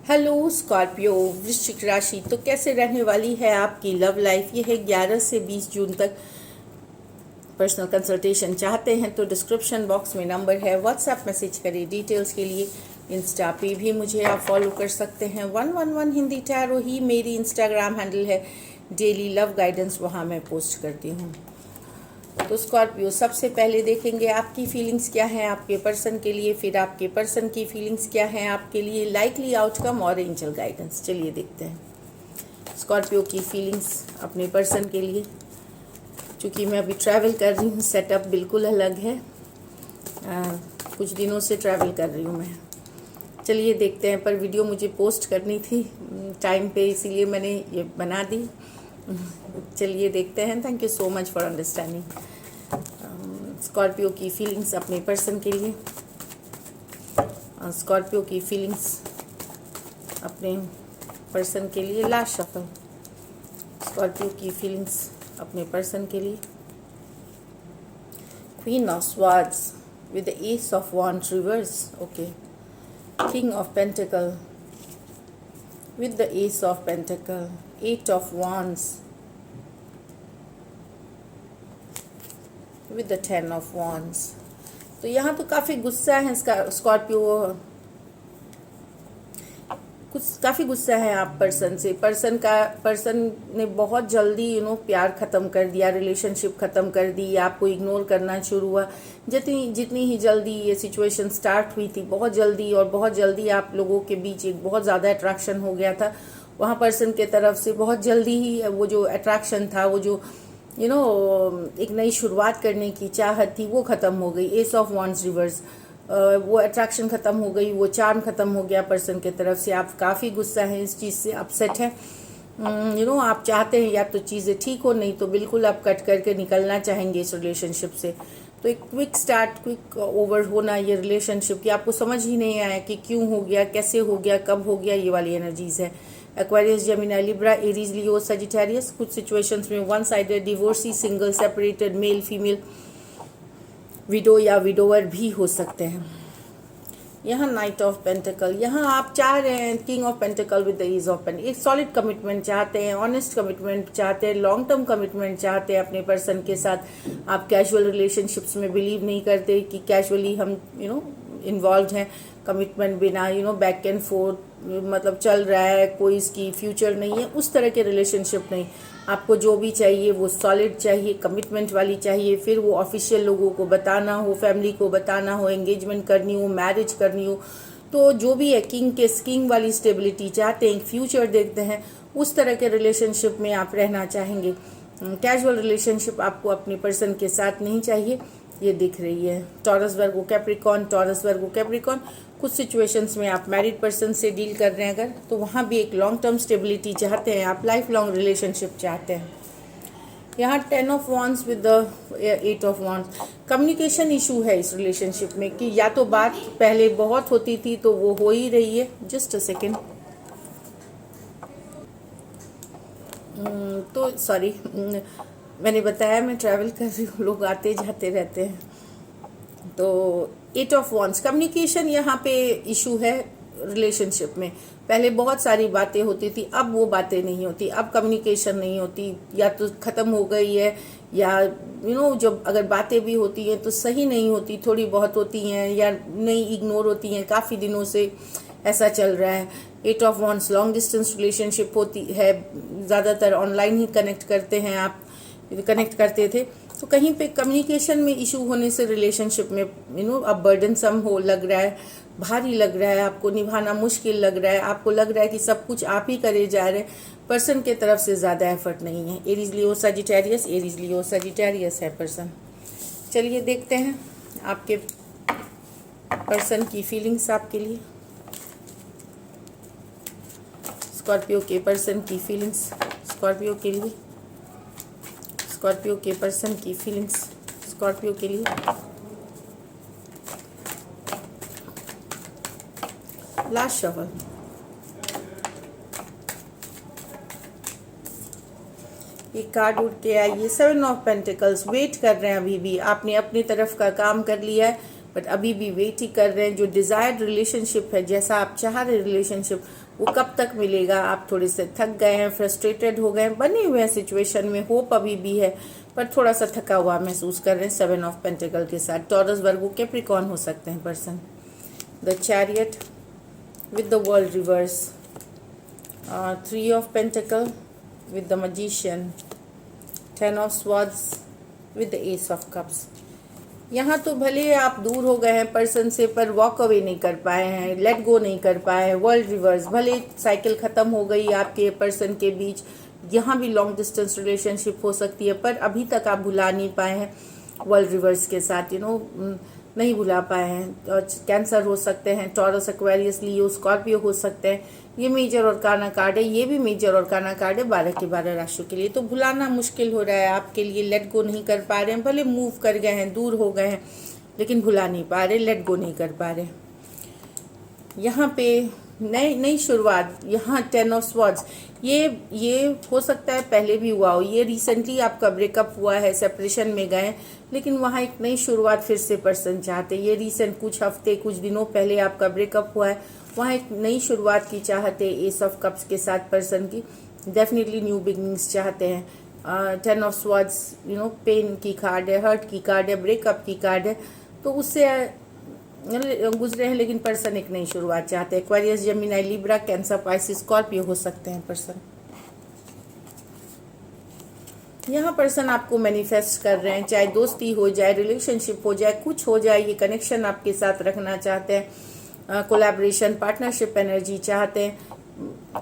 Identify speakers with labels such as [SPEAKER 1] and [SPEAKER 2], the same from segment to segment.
[SPEAKER 1] Hello Scorpio वृश्चिक राशि, तो कैसे रहने वाली है आपकी लव लाइफ। ये है 11 से 20 जून तक। पर्सनल कंसल्टेशन चाहते हैं तो डिस्क्रिप्शन बॉक्स में नंबर है, व्हाट्सएप मैसेज करिए डिटेल्स के लिए। इंस्टा पे भी मुझे आप फॉलो कर सकते हैं। 111 हिंदी टैरो ही मेरी इंस्टाग्राम हैंडल है। डेली लव गाइडेंस वहाँ मैं पोस्ट करती हूँ। तो स्कॉर्पियो, सबसे पहले देखेंगे आपकी फीलिंग्स क्या हैं आपके पर्सन के लिए, फिर आपके पर्सन की फीलिंग्स क्या हैं आपके लिए, लाइकली आउटकम और एंजल गाइडेंस। चलिए देखते हैं स्कॉर्पियो की फीलिंग्स अपने पर्सन के लिए। चूँकि मैं अभी ट्रैवल कर रही हूँ, सेटअप बिल्कुल अलग है। कुछ दिनों से ट्रैवल कर रही हूँ मैं। चलिए देखते हैं, पर वीडियो मुझे पोस्ट करनी थी टाइम पे, इसीलिए मैंने ये बना दी। चलिए देखते हैं। Thank you so much for understanding. Scorpio की फीलिंग्स अपने पर्सन के लिए। स्कॉर्पियो की फीलिंग्स अपने पर्सन के लिए। Last shuffle. स्कॉर्पियो की फीलिंग्स अपने पर्सन के लिए। Queen of swords with the S of wands reverse. Okay. King of pentacle with the ace of pentacle, 8 of wands with the 10 of wands। तो यहाँ तो काफ़ी गुस्सा है इसका स्कॉर्पियो, कुछ काफ़ी गुस्सा है आप पर्सन से। पर्सन ने बहुत जल्दी प्यार ख़त्म कर दिया, रिलेशनशिप ख़त्म कर दी, आपको इग्नोर करना शुरू हुआ। जितनी ही जल्दी ये सिचुएशन स्टार्ट हुई थी, बहुत जल्दी और बहुत जल्दी आप लोगों के बीच एक बहुत ज़्यादा अट्रैक्शन हो गया था। वहाँ पर्सन के तरफ से बहुत जल्दी ही वो जो अट्रैक्शन था, वो जो एक नई शुरुआत करने की चाहत थी, वो ख़त्म हो गई। एस ऑफ वॉन्ड्स रिवर्स, वो अट्रैक्शन ख़त्म हो गई, वो चार्म ख़त्म हो गया पर्सन के तरफ से। आप काफ़ी गुस्सा हैं इस चीज़ से, अपसेट है। आप चाहते हैं या तो चीज़ें ठीक हो, नहीं तो बिल्कुल आप कट करके निकलना चाहेंगे इस रिलेशनशिप से। तो एक क्विक स्टार्ट, क्विक ओवर होना ये रिलेशनशिप की, आपको समझ ही नहीं आया कि क्यों हो गया, कैसे हो गया, कब हो गया। ये वाली एनर्जीज है। Aquarius, Gemini, Libra, Aries, Leo, Sagittarius. कुछ सिचुएशंस में one sided, divorcee, single, separated, male female, window या विडोवर भी हो सकते हैं। यहाँ नाइट ऑफ पेंटिकल, यहाँ आप चाह रहे हैं king of pentacle with the ace of pentacle. एक सॉलिड कमिटमेंट चाहते हैं, ऑनेस्ट कमिटमेंट चाहते हैं, लॉन्ग टर्म कमिटमेंट चाहते हैं अपने पर्सन के साथ। आप कैजुअल रिलेशनशिप्स में बिलीव नहीं करते कि कैजुअली हम इन्वॉल्व हैं, कमिटमेंट बिना बैक एंड फोर्थ मतलब चल रहा है, कोई इसकी फ्यूचर नहीं है, उस तरह के रिलेशनशिप नहीं। आपको जो भी चाहिए वो सॉलिड चाहिए, कमिटमेंट वाली चाहिए। फिर वो ऑफिशियल लोगों को बताना हो, फैमिली को बताना हो, एंगेजमेंट करनी हो, मैरिज करनी हो, तो जो भी है किंग वाली स्टेबिलिटी चाहते हैं, फ्यूचर देखते हैं, उस तरह के रिलेशनशिप में आप रहना चाहेंगे। कैजुअल रिलेशनशिप आपको अपने पर्सन के साथ नहीं चाहिए, ये दिख रही है। टॉरस, वर्गो, कैप्रिकॉर्न, टॉरस, वर्गो, कैप्रिकॉर्न। कुछ सिचुएशंस में आप मैरिड पर्सन से डील कर रहे हैं अगर, तो वहाँ भी एक लॉन्ग टर्म स्टेबिलिटी चाहते हैं, आप लाइफ लॉन्ग रिलेशनशिप चाहते हैं। यहाँ 10 of wands with the 8 of wands. Communication issue है इस रिलेशनशिप में कि या तो बात पहले बहुत होती थी तो वो हो ही रही है। Just a second. तो सॉरी, मैंने बताया मैं ट्रैवल कर रही हूँ, लोग आते जाते रहते हैं। तो 8 ऑफ वॉन्ड्स, कम्युनिकेशन यहाँ पे इशू है रिलेशनशिप में। पहले बहुत सारी बातें होती थी, अब वो बातें नहीं होती, अब कम्युनिकेशन नहीं होती, या तो ख़त्म हो गई है, या जब अगर बातें भी होती हैं तो सही नहीं होती, थोड़ी बहुत होती हैं या नहीं, इग्नोर होती हैं। काफ़ी दिनों से ऐसा चल रहा है। 8 of wands, long distance relationship होती है, ज़्यादातर ऑनलाइन ही कनेक्ट करते हैं आप, कनेक्ट करते थे। तो कहीं पे कम्युनिकेशन में इशू होने से रिलेशनशिप में अब बर्डनसम हो लग रहा है, भारी लग रहा है, आपको निभाना मुश्किल लग रहा है, आपको लग रहा है कि सब कुछ आप ही करे जा रहे हैं, पर्सन के तरफ से ज़्यादा एफर्ट नहीं है। Aries, Leo, Sagittarius, Aries, Leo, Sagittarius है पर्सन। चलिए देखते हैं आपके पर्सन की फीलिंग्स आपके लिए। स्कॉर्पियो के पर्सन की फीलिंग्स स्कॉर्पियो के लिए। स्कॉर्पियो के पर्सन की फीलिंग्स स्कॉर्पियो के लिए। Last shuffle. एक कार्ड उठ के आई, 7 ऑफ पेंटिकल्स। वेट कर रहे हैं अभी भी, आपने अपनी तरफ का काम कर लिया है, बट अभी भी वेट ही कर रहे हैं। जो डिज़ायर्ड रिलेशनशिप है, जैसा आप चाह रहे रिलेशनशिप, वो कब तक मिलेगा? आप थोड़े से थक गए हैं, फ्रस्ट्रेटेड हो गए हैं, बने हुए हैं सिचुएशन में, होप अभी भी है पर थोड़ा सा थका हुआ महसूस कर रहे हैं 7 ऑफ पेंटिकल के साथ। टॉरस, वर्गो, कैप्रिकॉर्न हो सकते हैं person. The chariot with the world reverse, 3 of pentacle with the magician, 10 of swords with the S of cups. यहाँ तो भले आप दूर हो गए हैं पर्सन से, पर वॉक अवे नहीं कर पाए हैं, लेट गो नहीं कर पाए हैं। वर्ल्ड रिवर्स, भले साइकिल ख़त्म हो गई आपके पर्सन के बीच, यहाँ भी लॉन्ग डिस्टेंस रिलेशनशिप हो सकती है, पर अभी तक आप भुला नहीं पाए हैं वर्ल्ड रिवर्स के साथ, नहीं भुला पाए हैं। और कैंसर हो सकते हैं, टॉरस, एक्वेरियस, लियो, स्कॉर्पियो हो सकते हैं। ये मेजर और काना कार्ड है, ये भी मेजर और काना कार्ड है 12 के 12 राशियों के लिए। तो भुलाना मुश्किल हो रहा है आपके लिए, लेट गो नहीं कर पा रहे हैं, भले मूव कर गए हैं, दूर हो गए हैं, लेकिन भुला नहीं पा रहे, लेट गो नहीं कर पा रहे। यहाँ पे नई शुरुआत, यहाँ 10 ऑफ स्वॉर्ड्स, ये हो सकता है पहले भी हुआ हो, ये रिसेंटली आपका ब्रेकअप हुआ है, सेपरेशन में गए, लेकिन वहाँ एक नई शुरुआत फिर से पर्सन चाहते हैं। ये रिसेंट कुछ हफ्ते कुछ दिनों पहले आपका ब्रेकअप हुआ है, वहाँ एक नई शुरुआत की चाहते हैं एस ऑफ कप्स के साथ पर्सन की, डेफिनेटली न्यू बिगनिंग्स चाहते हैं। 10 ऑफ स्वॉर्ड्स पेन की कार्ड है, हर्ट की कार्ड है, ब्रेकअप की कार्ड है, तो उससे गुजरे हैं, लेकिन पर्सन एक नई शुरुआत चाहते हैं। Aquarius, Gemini, Libra, cancer, Pisces, Scorpio हो सकते हैं पर्सन। यहाँ पर्सन आपको मैनिफेस्ट कर रहे हैं, चाहे दोस्ती हो जाए, रिलेशनशिप हो जाए, कुछ हो जाए, ये कनेक्शन आपके साथ रखना चाहते हैं। कोलैबोरेशन, पार्टनरशिप एनर्जी चाहते हैं।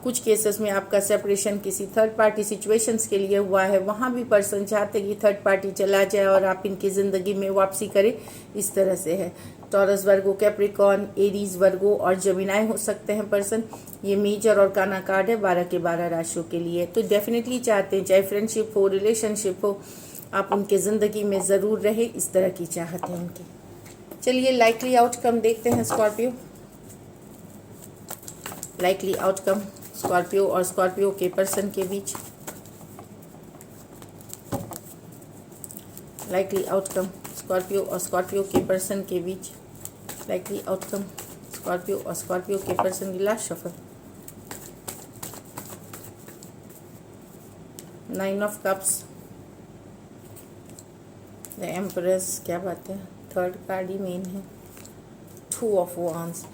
[SPEAKER 1] कुछ केसेस में आपका सेपरेशन किसी थर्ड पार्टी सिचुएशंस के लिए हुआ है, वहाँ भी पर्सन चाहते हैं कि थर्ड पार्टी चला जाए और आप इनकी ज़िंदगी में वापसी करें, इस तरह से है। टॉरस, वर्गो, कैप्रिकॉर्न, एरीज, वर्गो और जेमिनी हो सकते हैं पर्सन। ये मेजर और काना कार्ड है 12 के 12 राशियों के लिए। तो डेफिनेटली चाहते हैं, चाहे फ्रेंडशिप हो, रिलेशनशिप हो, आप उनके ज़िंदगी में ज़रूर रहे, इस तरह की चाहते हैं उनकी। चलिए लाइकली आउटकम देखते हैं स्कॉर्पियो। लाइकली आउटकम स्कॉर्पियो और स्कॉर्पियो के पर्सन के बीच। लाइकली आउटकम स्कॉर्पियो और स्कॉर्पियो के पर्सन के बीच। लाइकली आउटकम स्कॉर्पियो और स्कॉर्पियो के पर्सन की last shuffle. 9 of cups, the empress, क्या बात है, थर्ड कार्ड ही मेन है। 2 ऑफ वांड्स,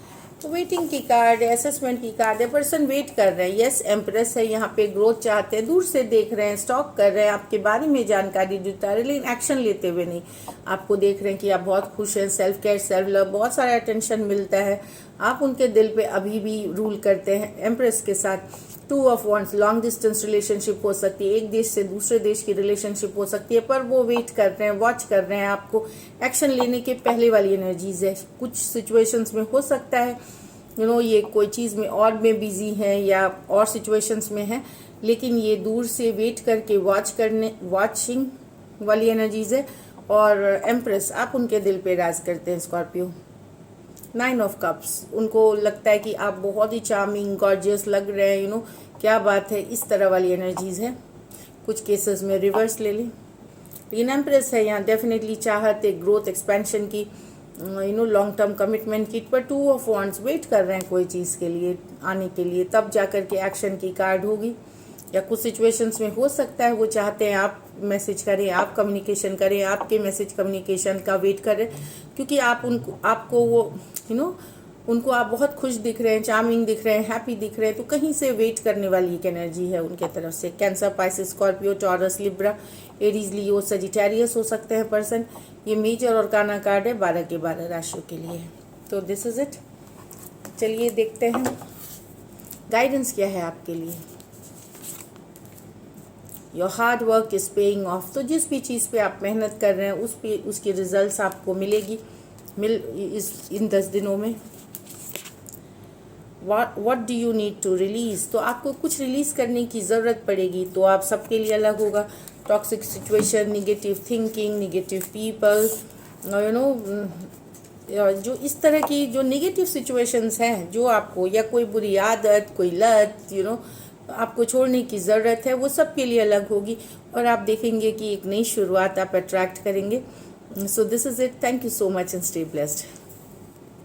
[SPEAKER 1] तो वेटिंग की कार्ड है, असेसमेंट की कार्ड है, पर्सन वेट कर रहे हैं। यस, एम्प्रेस है, यहाँ पे ग्रोथ चाहते हैं, दूर से देख रहे हैं, स्टॉक कर रहे हैं, आपके बारे में जानकारी जुटा रहे हैं, लेकिन एक्शन लेते हुए नहीं। आपको देख रहे हैं कि आप बहुत खुश हैं, सेल्फ केयर, सेल्फ लव, बहुत सारा अटेंशन मिलता है, आप उनके दिल पे अभी भी रूल करते हैं एम्प्रेस के साथ। 2 of wands, long distance relationship हो सकती है, एक देश से दूसरे देश की रिलेशनशिप हो सकती है, पर वो वेट कर रहे हैं, वॉच कर रहे हैं आपको। एक्शन लेने के पहले वाली एनर्जीज है। कुछ सिचुएशंस में हो सकता है ये कोई चीज़ में और में बिजी है या और सिचुएशंस में है, लेकिन ये दूर से वेट करके वॉचिंग वाली एनर्जीज है। और एम्प्रेस, आप उनके दिल पे राज करते हैं स्कॉर्पियो। 9 ऑफ कप्स, उनको लगता है कि आप बहुत ही चार्मिंग, गॉर्जियस लग रहे हैं, क्या बात है, इस तरह वाली एनर्जीज है। कुछ केसेस में रिवर्स ले लें, लेकिन एम्प्रेस है यहाँ, डेफिनेटली चाहते ग्रोथ, एक्सपेंशन की, लॉन्ग टर्म कमिटमेंट की, पर 2 ऑफ वांड्स, वेट कर रहे हैं कोई चीज़ के लिए आने के लिए, तब जाकर के एक्शन की कार्ड होगी। या कुछ सिचुएशंस में हो सकता है वो चाहते हैं आप मैसेज करें, आप कम्युनिकेशन करें, आपके मैसेज कम्युनिकेशन का वेट करें, क्योंकि आप आपको वो उनको आप बहुत खुश दिख रहे हैं, चार्मिंग दिख रहे हैं, हैप्पी दिख रहे हैं, तो कहीं से वेट करने वाली एक एनर्जी है उनके तरफ से। Cancer, Pisces, Scorpio, Taurus, Libra, Aries, Leo, Sagittarius हो सकते हैं पर्सन। ये मेजर और काना कार्ड है 12 के 12 राशियों के लिए। तो दिस इज इट। चलिए देखते हैं गाइडेंस क्या है आपके लिए। Your hard work is paying off, तो जिस भी चीज़ पे आप मेहनत कर रहे हैं उसकी रिजल्ट्स आपको मिलेगी इन 10 दिनों में। what do you need to release, तो आपको कुछ रिलीज़ करने की ज़रूरत पड़ेगी, तो आप सबके लिए अलग होगा। Toxic situation, negative thinking, negative people, जो इस तरह की जो निगेटिव सिचुएशंस हैं, जो आपको या कोई बुरी आदत, कोई लत आपको छोड़ने की ज़रूरत है, वो सब के लिए अलग होगी और आप देखेंगे कि एक नई शुरुआत आप अट्रैक्ट करेंगे। So this is it. Thank you so much and stay blessed.